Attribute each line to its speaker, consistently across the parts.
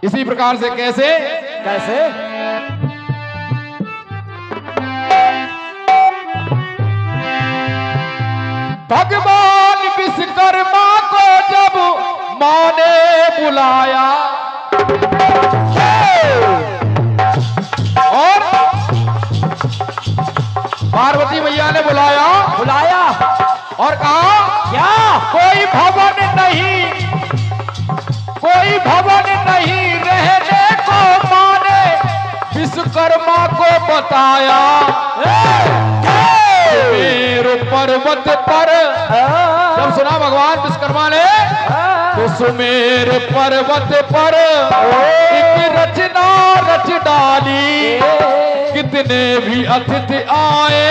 Speaker 1: इसी प्रकार से कैसे
Speaker 2: कैसे?
Speaker 1: भगवान विश्वकर्मा को जब माँ ने बुलाया और पार्वती मैया ने बुलाया और कहा
Speaker 2: क्या?
Speaker 1: कोई भवन नहीं रहने को माँ ने विश्वकर्मा को बताया। सुमेरु पर्वत पर जब सुना भगवान विश्वकर्मा ने तो सुमेरु पर्वत पर एक रचना रच डाली। कितने भी अतिथि आए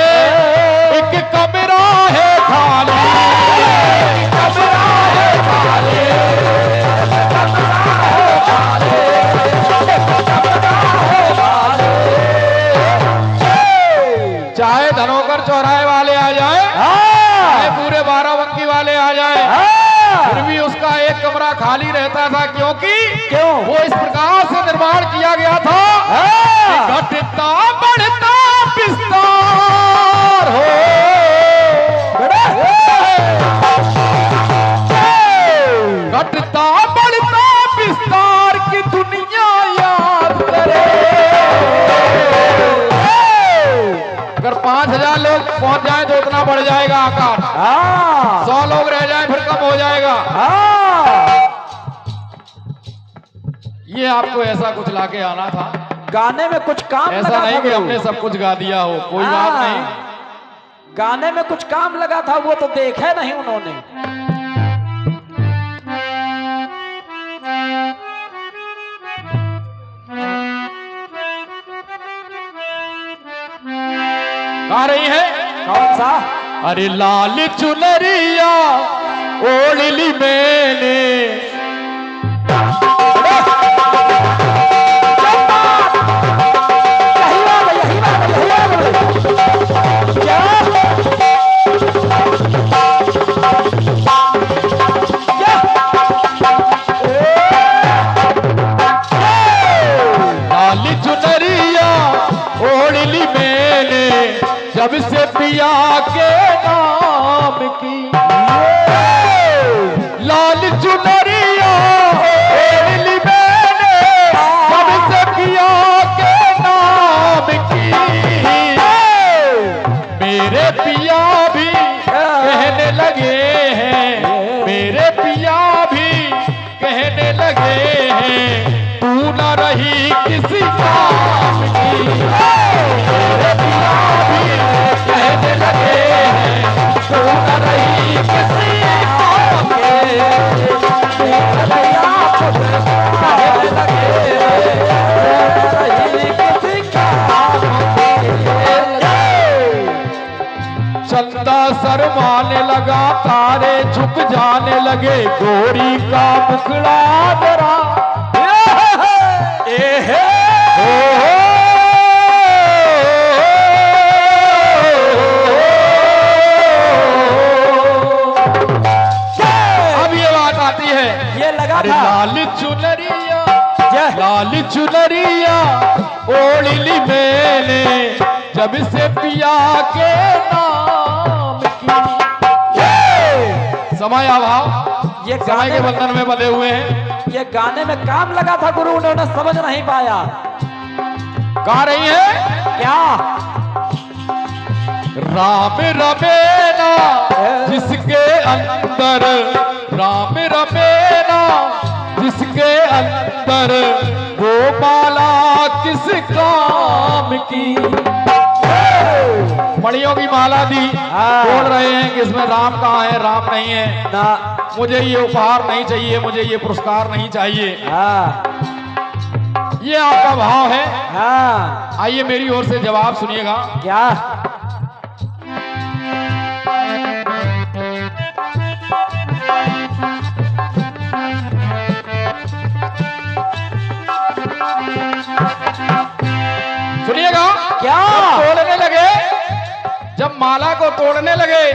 Speaker 1: एक कमरा है खाली। कमरा है खाली। चाहे धनोकर चौराहे वाले आ जाए, चाहे पूरे बाराबंकी वाले आ जाए, फिर भी उसका एक कमरा खाली रहता था। क्यों? वो इस प्रकार से निर्माण किया गया था कि घटता बढ़ता विस्तार हो। घटता बढ़ता विस्तार की दुनिया याद करे। अगर 5000 लोग पहुंच जाए तो उतना बढ़ जाएगा आकार। 100 लोग रह जाए फिर कम हो जाएगा। ये आपको ऐसा कुछ लाके आना था।
Speaker 2: गाने में कुछ काम
Speaker 1: ऐसा
Speaker 2: लगा
Speaker 1: नहीं
Speaker 2: था
Speaker 1: कि
Speaker 2: गुरु।
Speaker 1: हमने सब कुछ गा दिया हो, कोई बात नहीं।
Speaker 2: गाने में कुछ काम लगा था, वो तो देखा नहीं उन्होंने।
Speaker 1: गा रही है
Speaker 2: कौन सा?
Speaker 1: अरे लाल चुनरिया ओढ़ ली मैंने। लाल चुनरिया ओढ़ ली मैंने जब से पिया के नाम की। लाल चुनरिया ओढ़ ली मैंने जब से पिया के नाम की। मेरे पिया भी कहने लगे हैं, मेरे पिया भी कहने लगे हैं तू न रही किसी काम की। मेरे पिया भी कहने लगे हैं तू न रही किसी काम की। तू न कहने लगे हैं तू न रही किसी काम की। चंदा शर्माने लगा, तारे झुक जाने लगे, गोरी का मुखड़ा डरा। अब ये बात आती है,
Speaker 2: ये लगा
Speaker 1: अरे
Speaker 2: था।
Speaker 1: लाल चुनरिया ओढ़ ली मैंने जब से पिया के नाम की। समय अभाव,
Speaker 2: ये
Speaker 1: समय के
Speaker 2: गाने
Speaker 1: बंधन में बंधे हुए हैं।
Speaker 2: ये गाने में काम लगा था गुरु, उन्होंने समझ नहीं पाया।
Speaker 1: गा रही है
Speaker 2: क्या?
Speaker 1: राम रमेना जिसके अंदर, राम रमेना जिसके अंदर, वो माला किस काम की। मणियों की माला दी, बोल रहे हैं कि इसमें राम कहाँ है, राम नहीं है
Speaker 2: ना।
Speaker 1: मुझे ये उपहार नहीं चाहिए, मुझे ये पुरस्कार नहीं चाहिए। ये आपका भाव है। आइए मेरी ओर से जवाब सुनिएगा।
Speaker 2: क्या?
Speaker 1: सुनिएगा।
Speaker 2: क्या?
Speaker 1: तोड़ने लगे, जब माला को तोड़ने लगे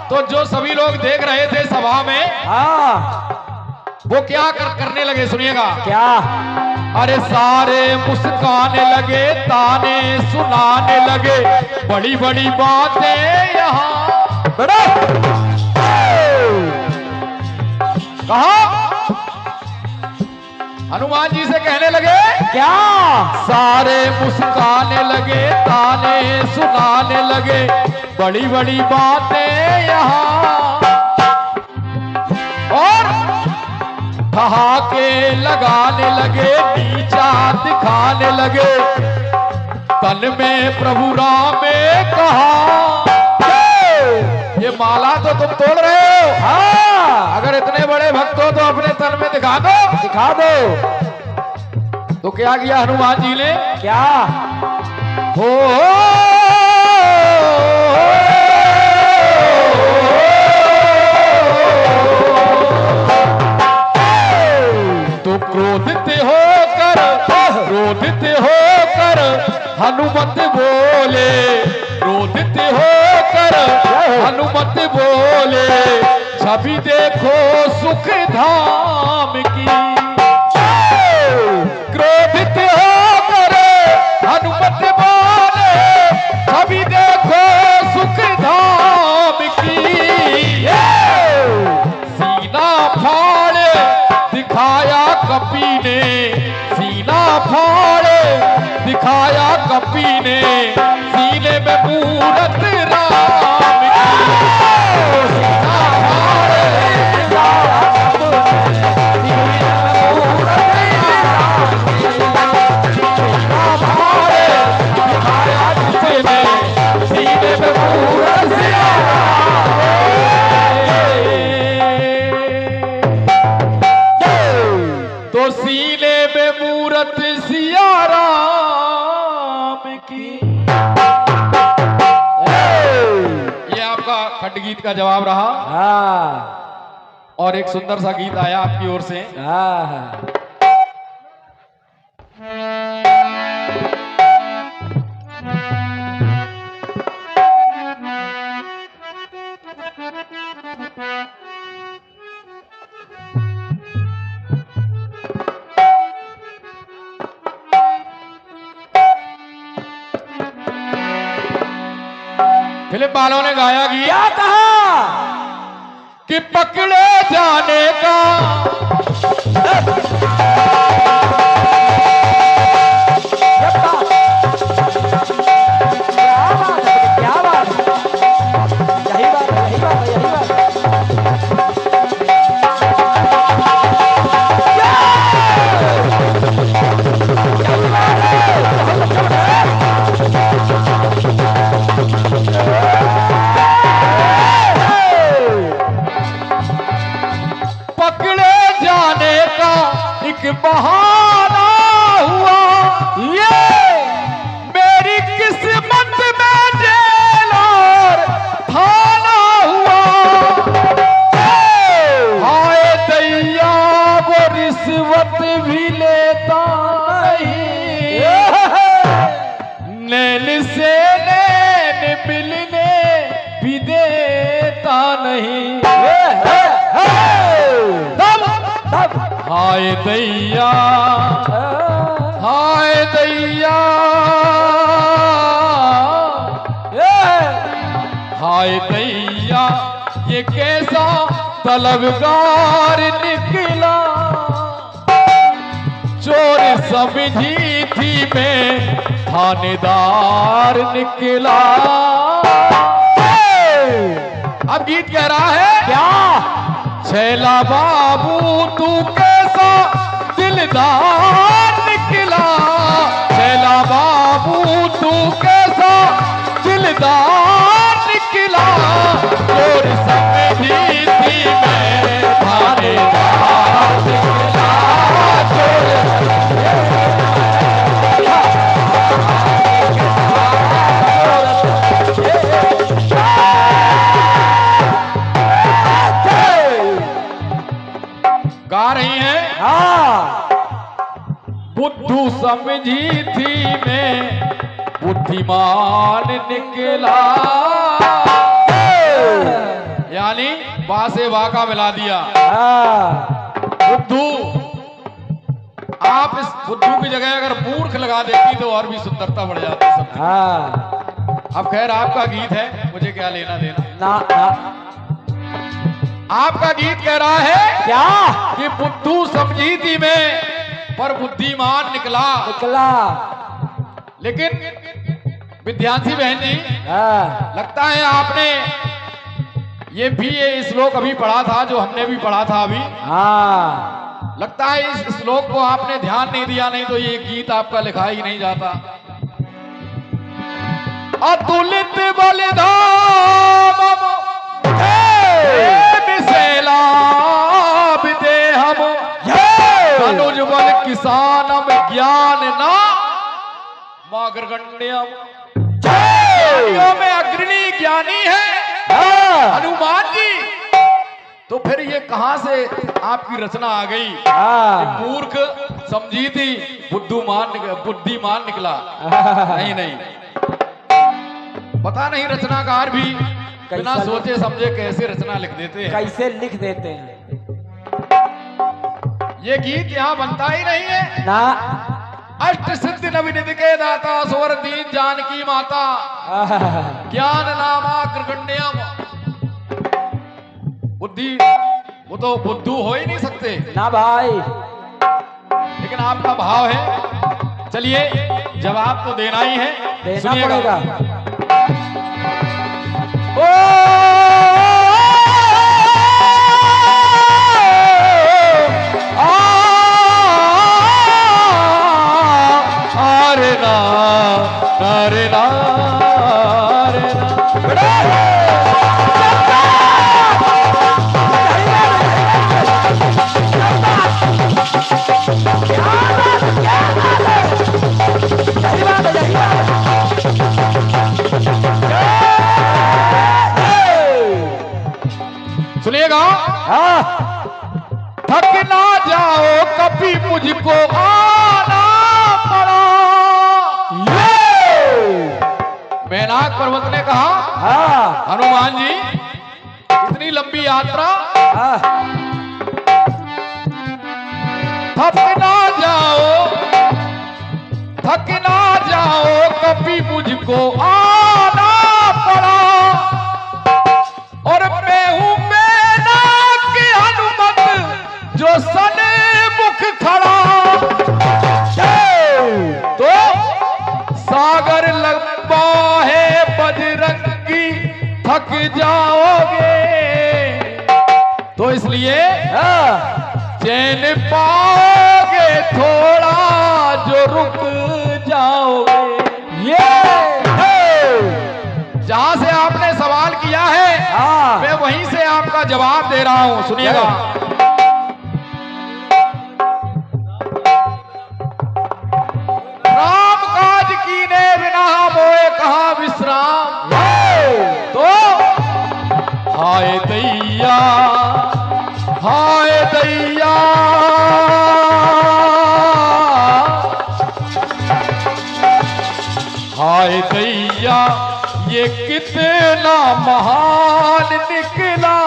Speaker 1: तो जो सभी लोग देख रहे थे सभा में, वो क्या करने लगे सुनिएगा।
Speaker 2: क्या?
Speaker 1: अरे सारे मुस्काने लगे, ताने सुनाने लगे, बड़ी बड़ी बातें यहाँ
Speaker 2: बड़ा
Speaker 1: कहा हनुमान जी से कहने लगे।
Speaker 2: क्या?
Speaker 1: सारे मुस्काने लगे, ताने सुनाने लगे, बड़ी बड़ी बातें यहाँ, और ठहाके लगाने लगे, नीचा दिखाने लगे, तन में प्रभु राम में कहा। ये माला तो तुम तोड़ रहे हो,
Speaker 2: हाँ,
Speaker 1: अगर इतने बड़े भक्त हो तो अपने तन में दिखा दो।
Speaker 2: दिखा दो।
Speaker 1: तो क्या किया हनुमान जी ने?
Speaker 2: क्या?
Speaker 1: हो तो क्रोधित होकर हनुमत बोले, क्रोधित होकर हनुमत बोले, छवि देखो सुख धाम की। क्रोधित होकर हनुमत बोले, छवि देखो सुख धाम की। सीना फाड़े दिखाया कपी ने, सीना फाड़े दिखाया कपी ने, सीने में मूरत राम की। सीना फाड़े तो सीने में मूरत सिया राम की। ये आपका खंड गीत का जवाब रहा।
Speaker 2: हाँ,
Speaker 1: और एक सुंदर सा गीत आया आपकी ओर से।
Speaker 2: हाँ,
Speaker 1: फिल्म वालों ने गाया गीत।
Speaker 2: क्या कहा?
Speaker 1: कि पकड़े जाने का
Speaker 2: क्या बात है? यही बात है, यही बात है, यही बात है।
Speaker 1: पकड़े जाने का एक बहाना हुआ, ये मेरी किस्मत में जेल और थाना हुआ। हाय दैया वो रिश्वत भी लेता नहीं, नैन से नैन मिलने भी देता नहीं। हाय दैया, हाय दैया, हाय दैया, ये कैसा तलबगार निकला, चोर समझी थी मैं थानेदार निकला। अब गीत कह रहा है
Speaker 2: क्या?
Speaker 1: छैला बाबू तू कैसा दिलदार निकला, छैला बाबू तू कैसा दिलदार निकला, चोर समझी थी मैं थानेदार निकला, चोर गा रही हैं।
Speaker 2: हाँ,
Speaker 1: बुद्धू समझी थी मैं बुद्धिमान निकला, यानी बा से बा का मिला दिया।
Speaker 2: हाँ,
Speaker 1: आप इस बुद्धू की जगह अगर मूर्ख लगा देती तो और भी सुंदरता बढ़ जाती सब।
Speaker 2: हाँ
Speaker 1: अब खैर आपका गीत है, मुझे क्या लेना देना।
Speaker 2: ना ना
Speaker 1: आपका गीत कह रहा है
Speaker 2: क्या
Speaker 1: कि बुद्धू समझीती में पर बुद्धिमान निकला।
Speaker 2: निकला।
Speaker 1: लेकिन विद्यांशी बहन जी,
Speaker 2: हाँ
Speaker 1: लगता है आपने ये श्लोक अभी पढ़ा था जो हमने भी पढ़ा था अभी।
Speaker 2: हाँ
Speaker 1: लगता है इस श्लोक को आपने ध्यान नहीं दिया, नहीं तो ये गीत आपका लिखा ही नहीं जाता। अतुलित बलिधाम विदेहम अनुज बल किसानम ज्ञान ना मागरगण्यम। में अग्रणी ज्ञानी है हनुमान जी, तो फिर ये कहां से आपकी रचना आ गई? मूर्ख समझी थी बुद्धिमान निकला। नहीं नहीं, पता नहीं रचनाकार भी बिना सोचे समझे कैसे रचना लिख देते हैं।
Speaker 2: कैसे लिख देते हैं।
Speaker 1: ये गीत यहाँ बनता ही नहीं है
Speaker 2: ना।
Speaker 1: अष्ट सिद्धि नवनिधि के दाता स्वर दीन जानकी माता ज्ञान नामा कृगण्यम। बुद्धि वो तो बुद्धू हो ही नहीं सकते
Speaker 2: ना भाई,
Speaker 1: लेकिन आपका भाव है। चलिए जवाब तो देना ही है,
Speaker 2: देना पड़ेगा।
Speaker 1: सुनिएगा, थक ना जाओ कभी मुझको आना पड़ा। मैनाक पर्वत ने कहा हनुमान जी इतनी लंबी यात्रा, थक ना जाओ कभी मुझको आना पड़ा। और मैं हूं मैनाक के हनुमत जो सने मुख खड़ा। तो सागर लंबा है बजरंगी थक जाओगे, तो इसलिए चैन पाओगे थोड़ा जो रुक जाओगे। ये जहां से आपने सवाल किया है मैं वहीं से आपका जवाब दे रहा हूं। सुनिएगा, राम काज कीने बिना मोए कहा विश्राम। तो हाय दैया हाय दैया, हाय दैया ये कितना महान निकला।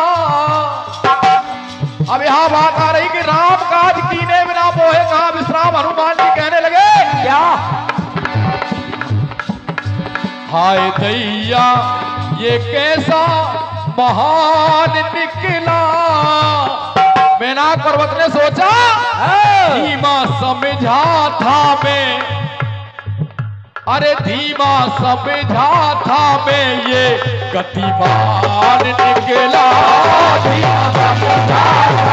Speaker 1: अब यहां बात आ रही कि राम काज कीने बिना मोहे कहा विश्राम। हनुमान जी कहने लगे क्या? हाय दैया ये कैसा महान निकला। मैनाक पर्वत ने सोचा धीमा समझा था मैं, अरे धीमा समझा था मैं ये गतिमान निकला। धीमा समझा था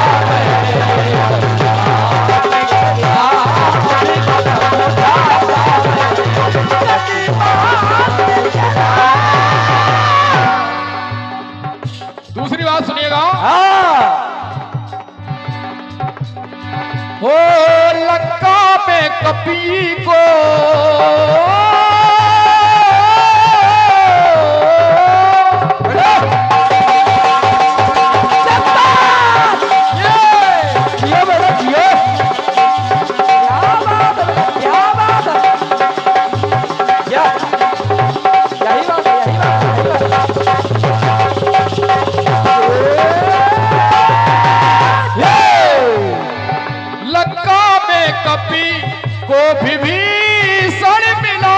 Speaker 1: दूसरी बात सुनिएगा, हो लंका में कपी को कपी को विभीषण मिला।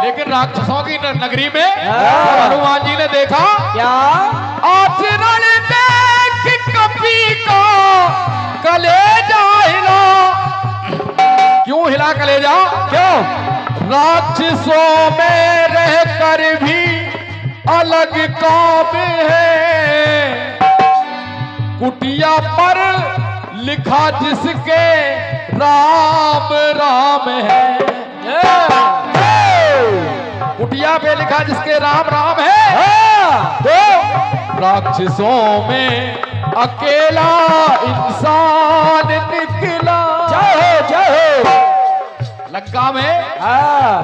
Speaker 1: लेकिन राक्षसों की नगरी में हनुमान जी ने देखा
Speaker 2: क्या
Speaker 1: आचरण देख कपी का कलेजा हिला। क्यों हिला कलेजा? क्यों? राक्षसों में रहकर भी अलग काम है, कुटिया पर लिखा जिसके राम राम है। कुटिया पे लिखा जिसके राम राम है। तो राक्षसों में अकेला इंसान निकला। लंका में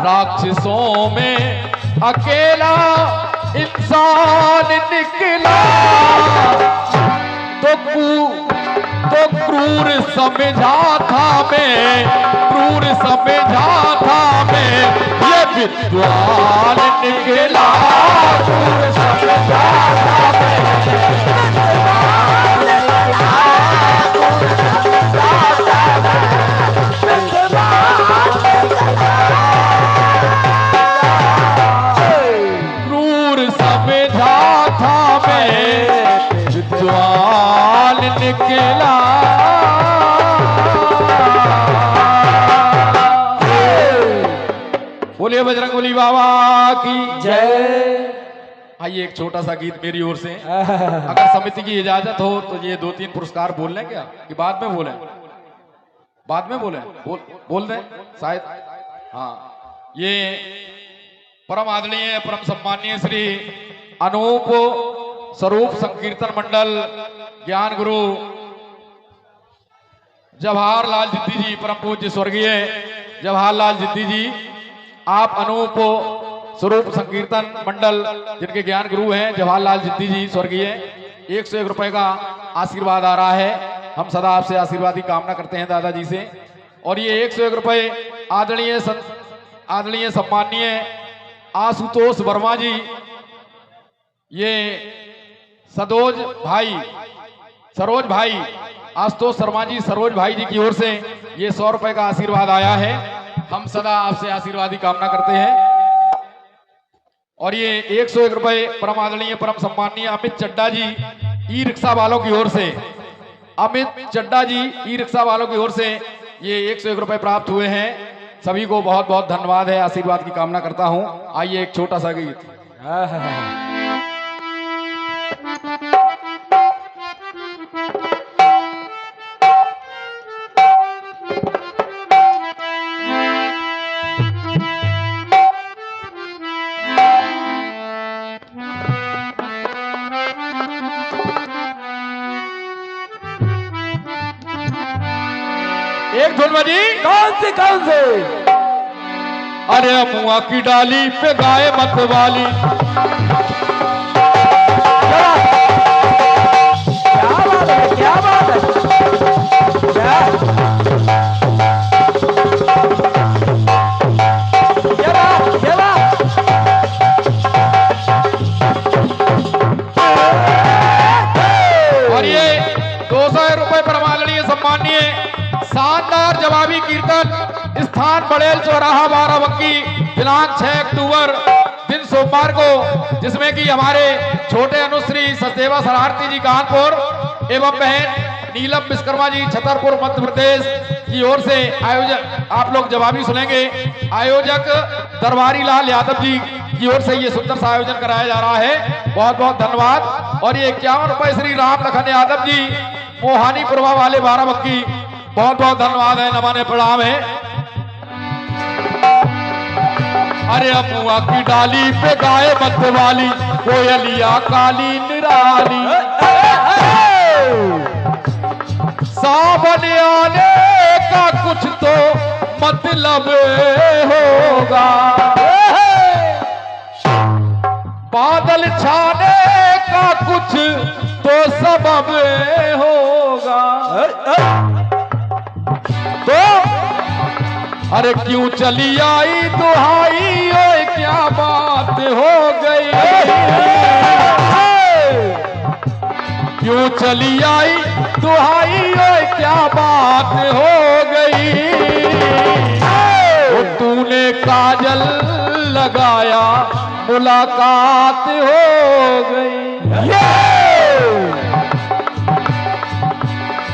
Speaker 1: राक्षसों में अकेला इंसान निकला। तो क्रूर समझा था मैं, क्रूर समझा था मैं, ये विद्वान निकला। क्रूर समझा था मैं, क्रूर समझा था मैं, विद्वान निकला। बोलिए बजरंगबली बाबा की
Speaker 2: जय।
Speaker 1: आइए एक छोटा सा गीत मेरी ओर से, अगर समिति की इजाजत हो तो ये 2-3 पुरस्कार बोल लें क्या, कि बाद में बोलें? बाद में बोलें? बोल दें शायद। हाँ, ये परम आदरणीय परम सम्माननीय श्री अनूप स्वरूप संकीर्तन मंडल ज्ञान गुरु जवाहरलाल जिद्दी जी, परम पूज्य स्वर्गीय जवाहरलाल जिद्दी जी, आप अनूप स्वरूप संकीर्तन मंडल जिनके ज्ञान गुरु हैं जवाहरलाल जिद्दी जी स्वर्गीय, 101 रुपए का आशीर्वाद आ रहा है। हम सदा आपसे आशीर्वाद की कामना करते हैं दादाजी से। और ये 101 रुपए आदरणीय सम्माननीय आशुतोष वर्मा जी, ये सरोज भाई आशुतोष शर्मा जी, सरोज भाई जी की ओर से ये 100 रुपए का आशीर्वाद आया है। हम सदा आपसे आशीर्वाद की कामना करते हैं। और ये 101 रुपए परम आदरणीय परम सम्माननीय अमित चड्डा जी ई रिक्शा वालों की ओर से, अमित चड्डा जी ई रिक्शा वालों की ओर से ये 101 रुपए प्राप्त हुए हैं। सभी को बहुत बहुत धन्यवाद है, आशीर्वाद की कामना करता हूं। आइए एक छोटा सा गीत। एक धुन बजी।
Speaker 2: कौन से
Speaker 1: अरे मुआ की डाली पे गाय मत वाली।
Speaker 2: क्या बात है?
Speaker 1: और ये 200 रुपए परमादरणीय सम्माननीय शानदार जवाबी कीर्तन, स्थान बड़ेल चौराहा बाराबंकी, दिनांक 6 अक्टूबर दिन सोमवार को, जिसमें कि हमारे छोटे अनुश्री सचदेवा शरारती जी कानपुर एवं बहन नीलम विश्वकर्मा जी छतरपुर मध्य प्रदेश की ओर से आयोजक, आप लोग जवाबी सुनेंगे। आयोजक दरबारी लाल यादव जी की ओर से ये सुंदर सा आयोजन कराया जा रहा है। बहुत बहुत धन्यवाद। और ये 51 रुपए श्री राम लखन यादव जी मोहानी पुरवा वाले बाराबंकी, बहुत बहुत धन्यवाद है, नमाने प्रणाम है। अरे अमुआ की डाली पे गाय मत वाली, कोयलिया काली निराली, सावन आने का कुछ तो मतलब होगा, बादल छाने का कुछ तो सबब होगा। तो अरे क्यों चली आई दुहाई, ओए क्या बात हो गई, क्यों चली आई दुहाई, ओए क्या बात हो गई। काजल लगाया मुलाकात हो गई।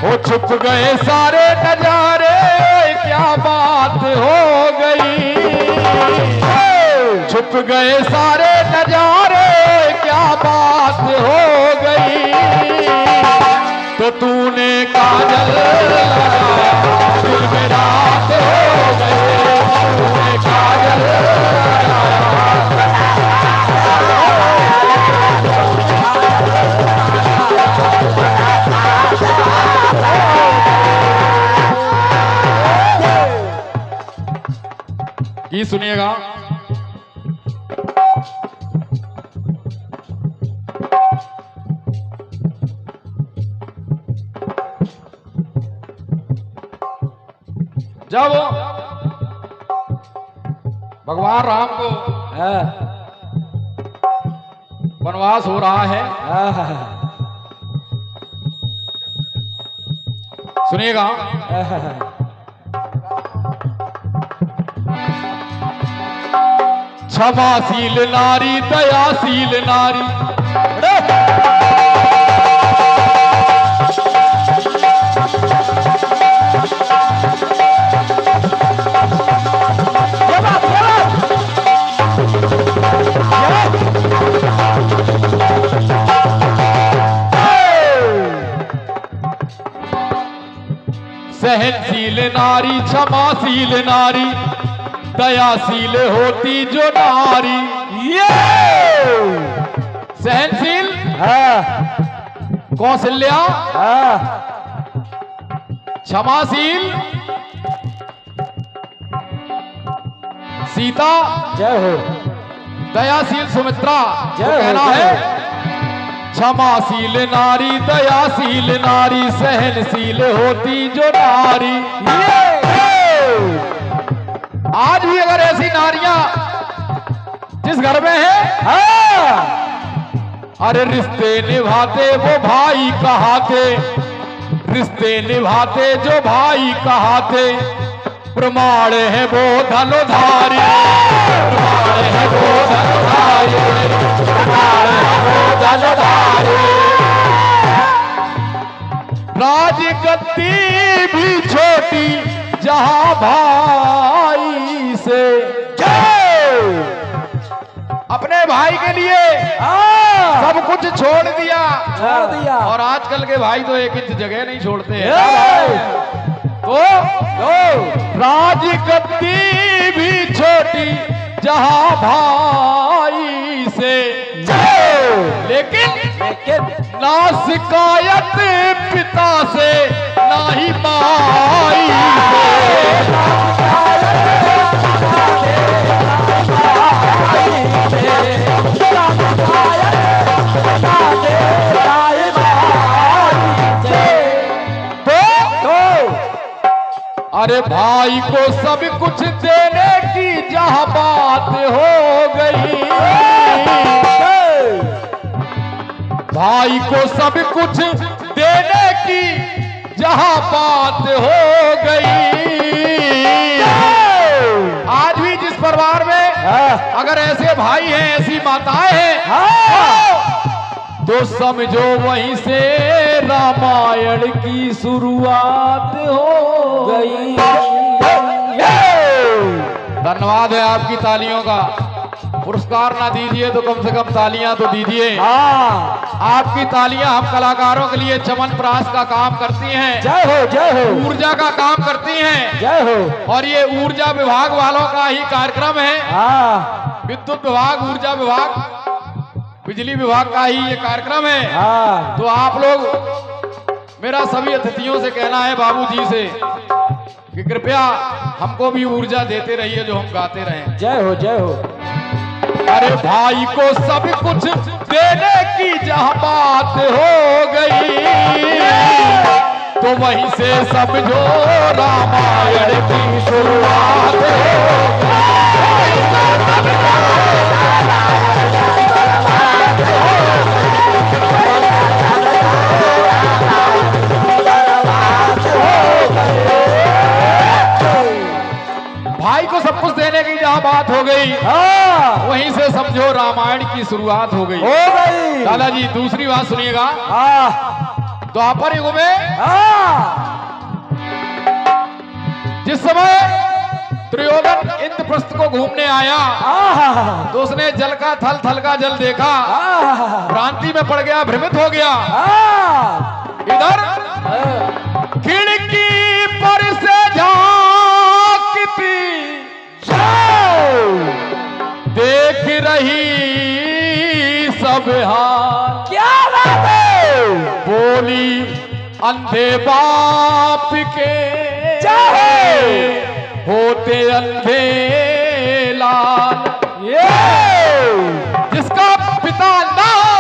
Speaker 1: वो छुप गए सारे नजारे क्या बात हो गई। छुप गए सारे नजारे क्या बात हो गई। तो तूने काजल लगाया दिल में रात हो गई। तूने काजल लगाया ये सुनिएगा। जब भगवान राम को वनवास हो रहा है, सुनिएगा। क्षमाशील नारी दयाशील नारी सहनशील नारी क्षमाशील नारी दयाशील होती जो नारी। ये सहनशील कौशल्या, क्षमाशील सीता,
Speaker 2: जय हो।
Speaker 1: दयाशील सुमित्रा।
Speaker 2: जय
Speaker 1: तो
Speaker 2: हो,
Speaker 1: कहना
Speaker 2: जय
Speaker 1: है क्षमाशील नारी दयाशील नारी सहनशील होती जो नारी। आज भी अगर ऐसी नारियां जिस घर में है, अरे रिश्ते निभाते वो भाई कहाते, रिश्ते निभाते जो भाई कहाते, प्रमाण है वो धनुधारी, प्रमाण है वो धनुधारी, प्रमाण है वो धनुधारी। राजगद्दी भी छोटी जहां भाई से, अपने भाई के लिए सब कुछ छोड़ दिया। और आजकल के भाई तो एक इंच जगह नहीं छोड़ते हैं। तो राजगद्दी भी छोटी जहां भाई से, लेकिन ना शिकायत पिता से ना ही माई अरे भाई को सब कुछ देने की जहां बात हो गई, भाई को सब कुछ देने की जहां बात हो गई। आज भी जिस परिवार में अगर ऐसे भाई हैं, ऐसी माताएं हैं, तो समझो वहीं से रामायण की शुरुआत हो गई। धन्यवाद है आपकी तालियों का। पुरस्कार ना दीजिए तो कम से कम तालियां तो दीजिए। आपकी तालियां हम कलाकारों के लिए चमन प्रास का काम करती हैं।
Speaker 2: जय हो, जय हो।
Speaker 1: ऊर्जा का काम करती हैं।
Speaker 2: जय हो।
Speaker 1: और ये ऊर्जा विभाग वालों का ही कार्यक्रम है। विद्युत विभाग, ऊर्जा विभाग, बिजली विभाग का ही ये कार्यक्रम है। तो आप लोग, मेरा सभी अतिथियों से कहना है, बाबूजी से, कि कृपया हमको भी ऊर्जा देते रहिए जो हम गाते रहें।
Speaker 2: जय हो, जय हो।
Speaker 1: अरे भाई को सब कुछ देने की जहां बात हो गई, तो वहीं से समझो रामायण की शुरुआत हो गई। भाई को सब कुछ देने की जहाँ बात हो गई
Speaker 2: हाँ
Speaker 1: वहीं से समझो रामायण की शुरुआत हो गई।
Speaker 2: हो गई
Speaker 1: दादाजी दूसरी बात सुनिएगा।
Speaker 2: हाँ
Speaker 1: द्वापर युग में
Speaker 2: हाँ
Speaker 1: जिस समय दुर्योधन इंद्रप्रस्थ को घूमने आया
Speaker 2: हाँ
Speaker 1: तो उसने जल का थल का जल देखा,
Speaker 2: हाँ
Speaker 1: भ्रांति में पड़ गया, भ्रमित हो गया।
Speaker 2: हाँ
Speaker 1: इधर खिड़की पर से झांकती देख रही सब हाल,
Speaker 2: क्या बात है
Speaker 1: बोली अंधे बाप के
Speaker 2: चाहे
Speaker 1: होते अंधे लाल।
Speaker 2: ये
Speaker 1: जिसका पिता ना हो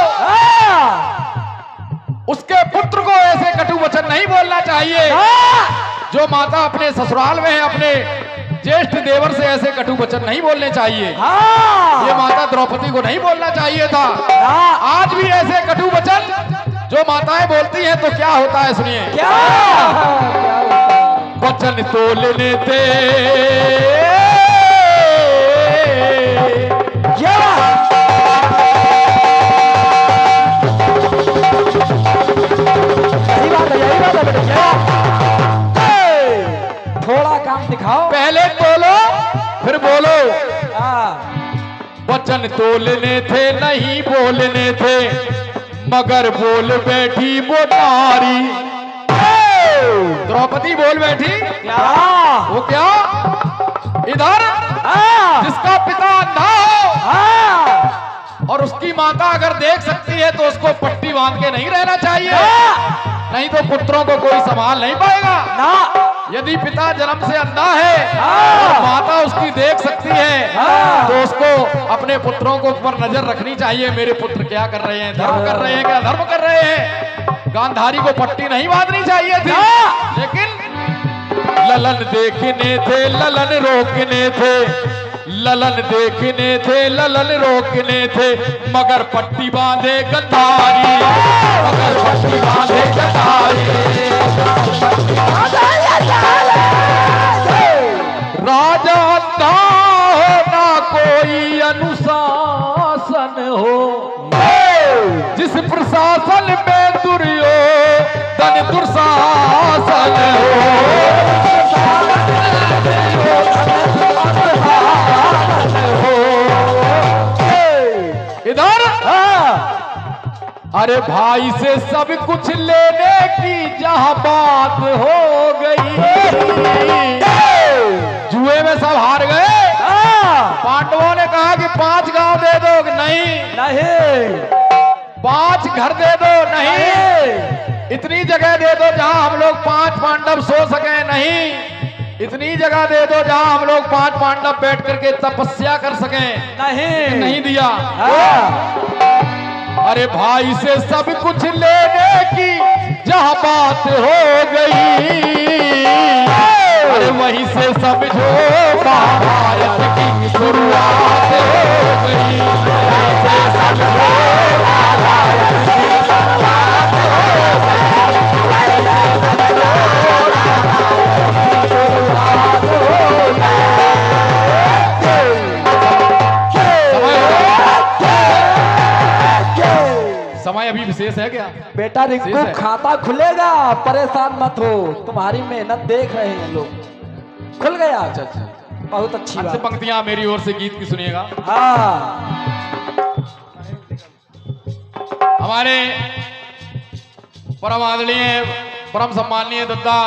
Speaker 1: उसके पुत्र को ऐसे कटु वचन नहीं बोलना चाहिए। जो माता अपने ससुराल में है अपने ज्येष्ठ देवर से ऐसे कटु वचन नहीं बोलने चाहिए।
Speaker 2: हाँ
Speaker 1: ये माता द्रौपदी को नहीं बोलना चाहिए था। आज भी ऐसे कटु वचन जो माताएं बोलती हैं तो क्या होता है सुनिए।
Speaker 2: क्या
Speaker 1: वचन तोलने थे
Speaker 2: क्या यही बात है बेटा। थोड़ा काम दिखाओ,
Speaker 1: पहले तोलो फिर बोलो।
Speaker 2: हाँ
Speaker 1: वचन तोलने थे नहीं बोलने थे मगर बोल बैठी वो नारी। द्रौपदी बोल बैठी
Speaker 2: क्या
Speaker 1: वो क्या इधर जिसका पिता ना हो और उसकी माता अगर देख सकती है तो उसको पट्टी बांध के नहीं रहना चाहिए, नहीं तो पुत्रों को कोई संभाल नहीं पाएगा
Speaker 2: ना।
Speaker 1: यदि पिता जन्म से अंधा है और माता उसकी देख सकती है तो उसको अपने पुत्रों को ऊपर नजर रखनी चाहिए। मेरे पुत्र क्या कर रहे हैं, धर्म कर रहे हैं क्या धर्म कर रहे हैं। गांधारी को पट्टी नहीं बांधनी चाहिए थी, लेकिन ललन देखने थे ललन रोकने थे, ललन देखने थे ललन रोकने थे मगर पट्टी बांधे गंधारी, मगर पट्टी बांधे गंधारी। राजा अंधा हो ना कोई अनुशासन हो, जिस प्रशासन में दुर्योधन दुर्शासन हो। इधर अरे भाई से सब कुछ लेने की जहां बात हो गई, जुए में सब हार गए। पांडवों ने कहा कि 5 गांव दे दो, नहीं 5 घर दे दो, नहीं इतनी जगह दे दो जहां हम लोग 5 पांडव सो सके, नहीं इतनी जगह दे दो जहां हम लोग 5 पांडव बैठ करके तपस्या कर सकें, नहीं दिया। अरे भाई से सब कुछ लेने की जहां बात हो गई, अरे वहीं से समझो महाभारत की शुरुआत हो गई। वहीं से समझो महाभारत की शुरुआत हो गई। समय अभी विशेष है क्या
Speaker 2: बेटा? रिंकू खाता खुलेगा, परेशान मत हो, तुम्हारी मेहनत देख रहे हैं लोग। खुल गया?
Speaker 1: अच्छा
Speaker 2: बहुत अच्छी बात।
Speaker 1: पंक्तियां मेरी ओर से गीत की सुनिएगा।
Speaker 2: हाँ
Speaker 1: हमारे परम आदरणीय परम सम्माननीय दद्दा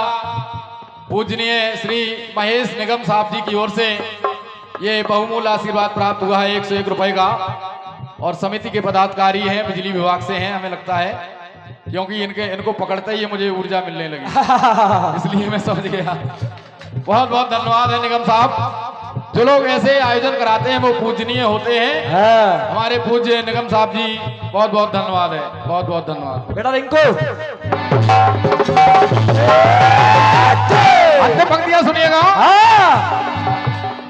Speaker 1: पूजनीय श्री महेश निगम साहब जी की ओर से ये बहुमूल्य आशीर्वाद प्राप्त हुआ है 101 रुपए का, और समिति के पदाधिकारी हैं, बिजली विभाग से हैं हमें लगता है, क्योंकि इनको पकड़ते ही मुझे ऊर्जा मिलने लगी इसलिए मैं समझ गया। बहुत बहुत धन्यवाद है निगम साहब। जो लोग ऐसे आयोजन कराते हैं वो पूजनीय होते हैं। हमारे पूज्य निगम साहब जी बहुत बहुत धन्यवाद है, बहुत बहुत धन्यवाद।
Speaker 2: बेटा रिंकू
Speaker 1: अंतिम पंक्तियां सुनिएगा।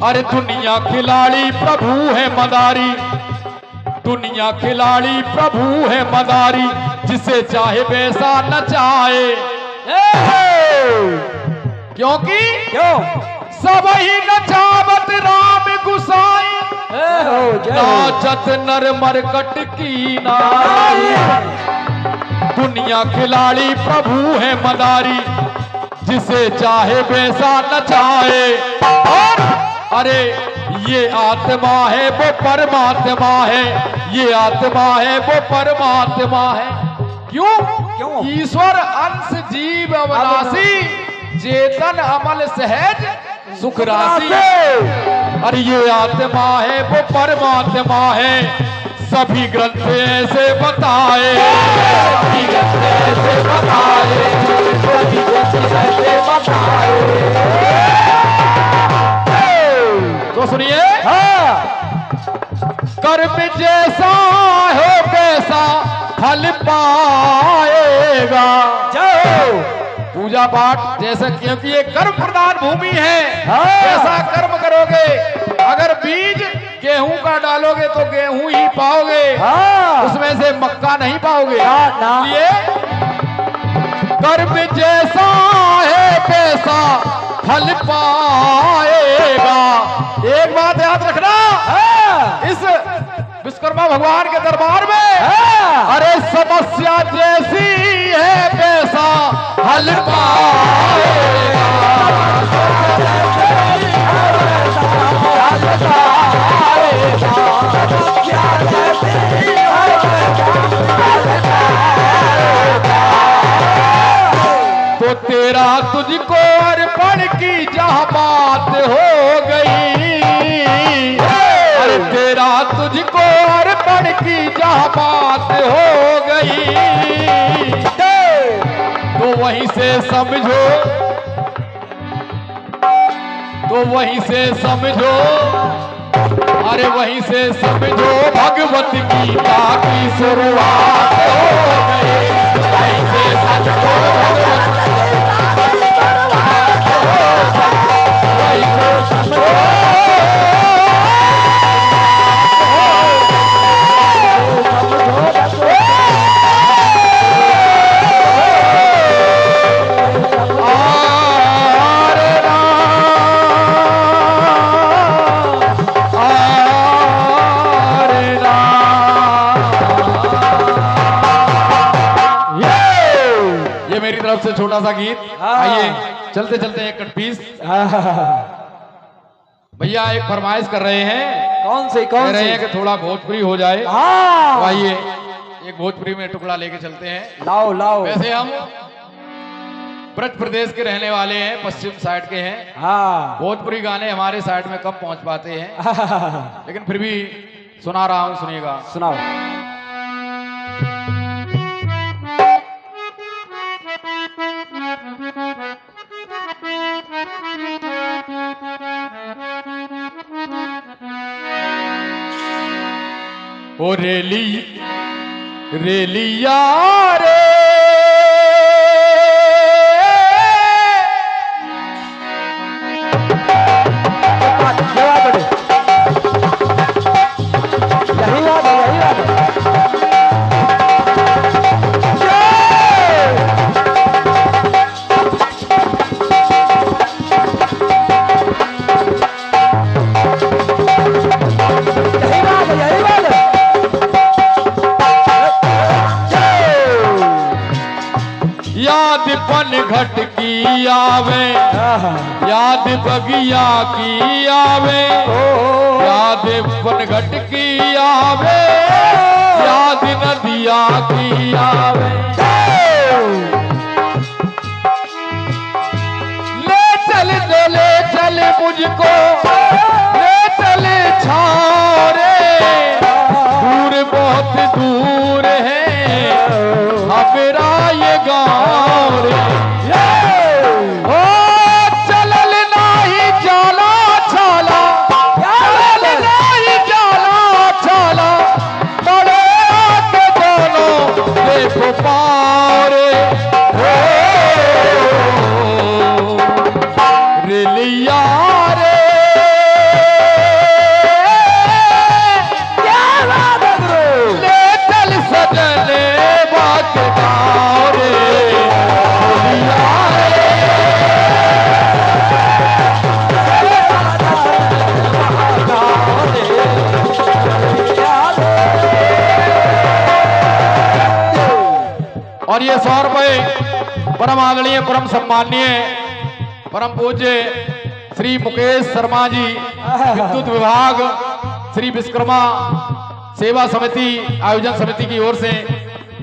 Speaker 1: अरे दुनिया खिलाड़ी प्रभु है मदारी, दुनिया खिलाड़ी प्रभु है मदारी, जिसे चाहे वैसा नचाए। क्योंकि
Speaker 2: क्यों?
Speaker 1: सब ही नचावत राम गुसाई, नाचत नर मरकट की नाई। दुनिया खिलाड़ी प्रभु है मदारी, जिसे चाहे वैसा नचाए। और अरे ये आत्मा है वो परमात्मा है, ये आत्मा है वो परमात्मा है। क्यों?
Speaker 2: क्यों?
Speaker 1: ईश्वर अंश जीव अविनाशी, चेतन अमल सहज सुख राशि। अरे ये आत्मा है वो परमात्मा है, सभी ग्रंथ ऐसे बताए, सभी ग्रंथ ऐसे बताए, सभी ग्रंथ ऐसे बताए। तो सुनिए, कर्म जैसा हो कैसा फल पाएगा। पूजा पाठ जैसा, क्योंकि ये कर्म प्रधान भूमि है, जैसा कर्म करोगे। अगर बीज गेहूं का डालोगे तो गेहूं ही पाओगे, उसमें से मक्का नहीं पाओगे। इसलिए कर्म जैसा है वैसा फल पाएगा। एक बात याद रखना, इस विश्वकर्मा भगवान के दरबार में अरे समस्या जैसी है वैसा हल पाएगा। तो तेरा तुझको अर्पण की जहाँ बात हो गई, अरे तेरा तुझको अर्पण की जहाँ बात हो गई, तो वहीं से समझो, तो वहीं से समझो, अरे वहीं से समझो भगवत गीता की शुरुआत हो गई। वहीं से समझो भगवत से छोटा सा गीत। आइए चलते चलते एक कट पीस। भैया एक फरमाइश कर रहे हैं।
Speaker 2: कौन से?
Speaker 1: कह रहे हैं कि थोड़ा भोजपुरी हो जाए। तो आइए एक भोजपुरी में टुकड़ा लेके चलते हैं।
Speaker 2: लाओ लाओ।
Speaker 1: वैसे हम ब्रज प्रदेश के रहने वाले हैं, पश्चिम साइड के हैं। भोजपुरी गाने हमारे साइड में कम पहुंच पाते हैं, लेकिन फिर भी सुना रहा हूं, सुनिएगा।
Speaker 2: सुनाओ।
Speaker 1: ओ रेली रेलिया रे,
Speaker 2: यही बात है, यही बात है।
Speaker 1: याद पन घट की आवे, याद बगिया की आवे, याद पन घट की आवे, याद नदिया की आवे। ले चल दो, ले चल मुझको, ले चल छारे, दूर बहुत दूर है मेरा ये गाँव रे। ओ चलल नाही जाला छाला, चलल नाही जाला छाला, बड़े आके दोनों देखो पाँव रे। रेलिया रे, ले चल सजने और ये 100 रुपए परम आदरणीय परम सम्माननीय परम पूज्य श्री मुकेश शर्मा जी विद्युत विभाग श्री विश्वकर्मा सेवा समिति आयोजन समिति की ओर से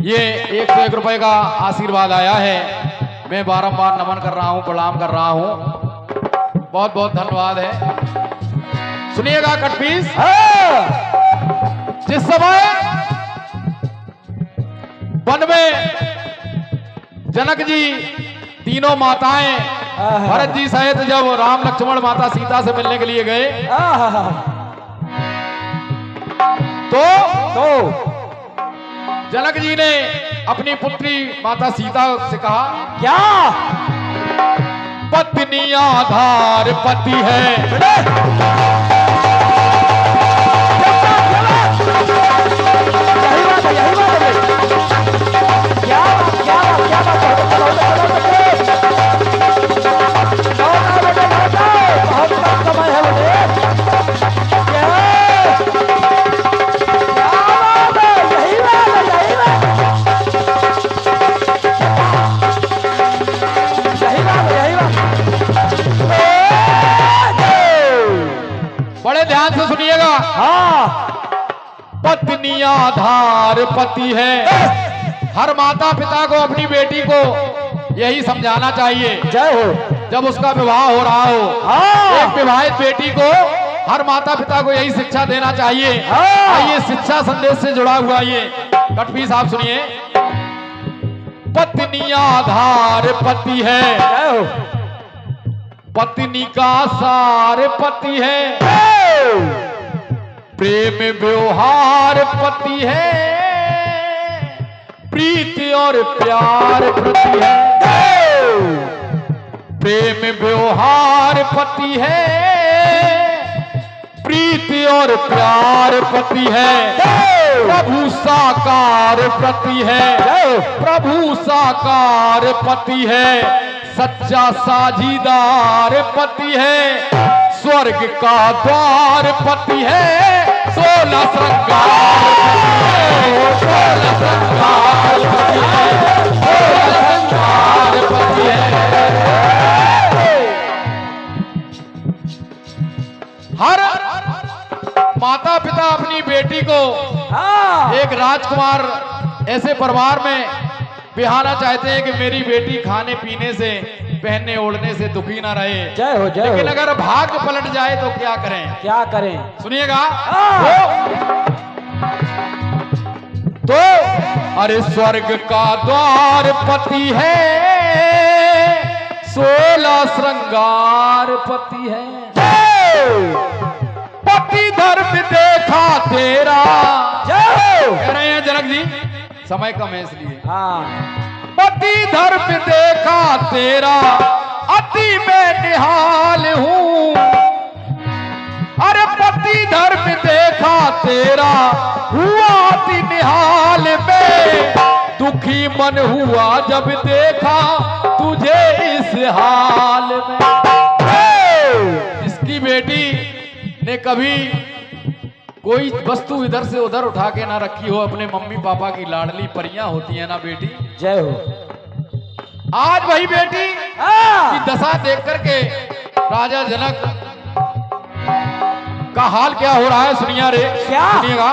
Speaker 1: ये 101 रुपए का आशीर्वाद आया है। मैं बारंबार नमन कर रहा हूं, प्रणाम कर रहा हूं। बहुत बहुत धन्यवाद है। सुनिएगा कटपीस। जिस समय वन में जनक जी तीनों माताएं भरत जी सहित जब राम लक्ष्मण माता सीता से मिलने के लिए गए तो जनक जी ने अपनी पुत्री माता सीता से कहा, क्या पत्नी आधार पति है। बड़े ध्यान से सुनिएगा। पत्नी आधार पति है। हर माता पिता को अपनी बेटी को यही समझाना चाहिए, जय हो, जब उसका विवाह हो रहा हो। एक विवाहित बेटी को हर माता पिता को यही शिक्षा देना चाहिए। ये शिक्षा संदेश से जुड़ा हुआ ये कटपीस आप सुनिए। पत्नी आधार पति है, जय हो, पत्नी का सार पति है, प्रेम व्यवहार पति है, प्रीति और प्यार पति है। प्रेम व्यवहार पति है, प्रीति और प्यार पति है, प्रभु साकार पति है, प्रभु साकार पति है, सच्चा साझीदार पति है, स्वर्ग का द्वार पति है, 16 श्रृंगार पति है, 16 श्रृंगार पति है। हर माता पिता अपनी बेटी को एक राजकुमार ऐसे परिवार में बिहाना चाहते हैं कि मेरी बेटी खाने पीने से पहनने ओढ़ने से दुखी ना रहे।
Speaker 2: जय हो, जय हो।
Speaker 1: लेकिन अगर भाग्य पलट जाए तो क्या करें?
Speaker 2: क्या करें?
Speaker 1: सुनिएगा। तो अरे स्वर्ग का द्वार पति है, 16 श्रृंगार पति है, पति धर्म देखा तेरा। कह रहे हैं जनक जी, समय कम है इसलिए। पति धर्म देखा तेरा, अति मैं निहाल हूँ। अरे पति धर्म देखा तेरा, हुआ अति निहाल में, दुखी मन हुआ जब देखा तुझे इस हाल में। इसकी बेटी ने कभी कोई वस्तु इधर से उधर उठा के ना रखी हो, अपने मम्मी पापा की लाडली परियां होती है ना बेटी। जय हो। आज वही बेटी की दशा देख करके राजा जनक का हाल क्या हो रहा है सुनिया रे, सुनिएगा।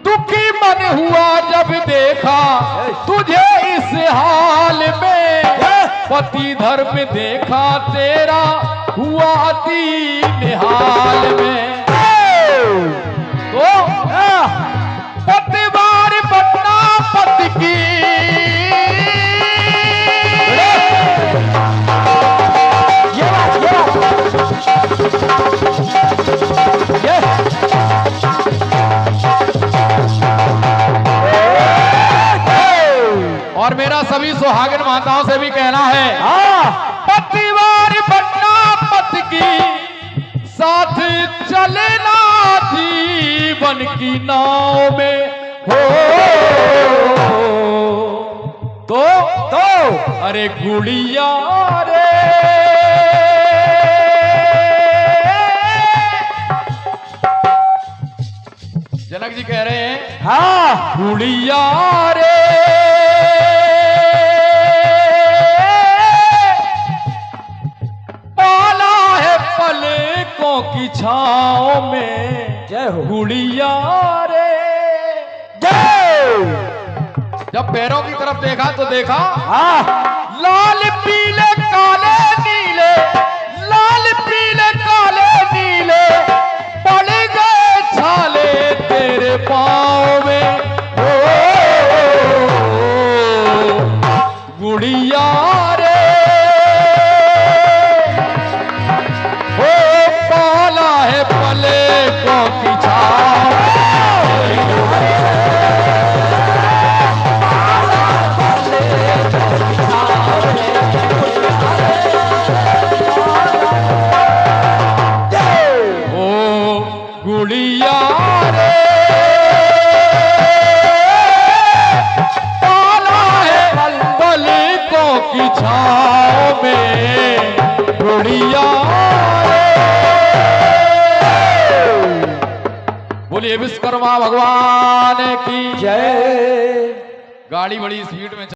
Speaker 1: दुखी मन हुआ जब देखा तुझे इस हाल में, पति धर्म देखा तेरा, हुआ अति निहाल में। तो पतिवार पटना पति की, और मेरा सभी सुहागिन माताओं से भी कहना है, पतिवार पटना पति की, साथ चलना जीवन की नाव में हो। तो अरे गुड़िया रे, जनक जी कह रहे हैं, गुड़िया रे छाँव में
Speaker 2: जय हो।
Speaker 1: गुड़िया रे। जब पैरों की तरफ देखा तो देखा लाल पीले काले नीले, लाल पीले काले नीले पड़ गए छाले तेरे पाँव में। गुड़िया रे ओ पाला है पलकों की छाँव। गुड़िया रे पाला है पलकों की छाँव में। गुड़िया बोलिए विश्वकर्मा भगवान की
Speaker 2: जय।
Speaker 1: गाड़ी बड़ी स्पीड में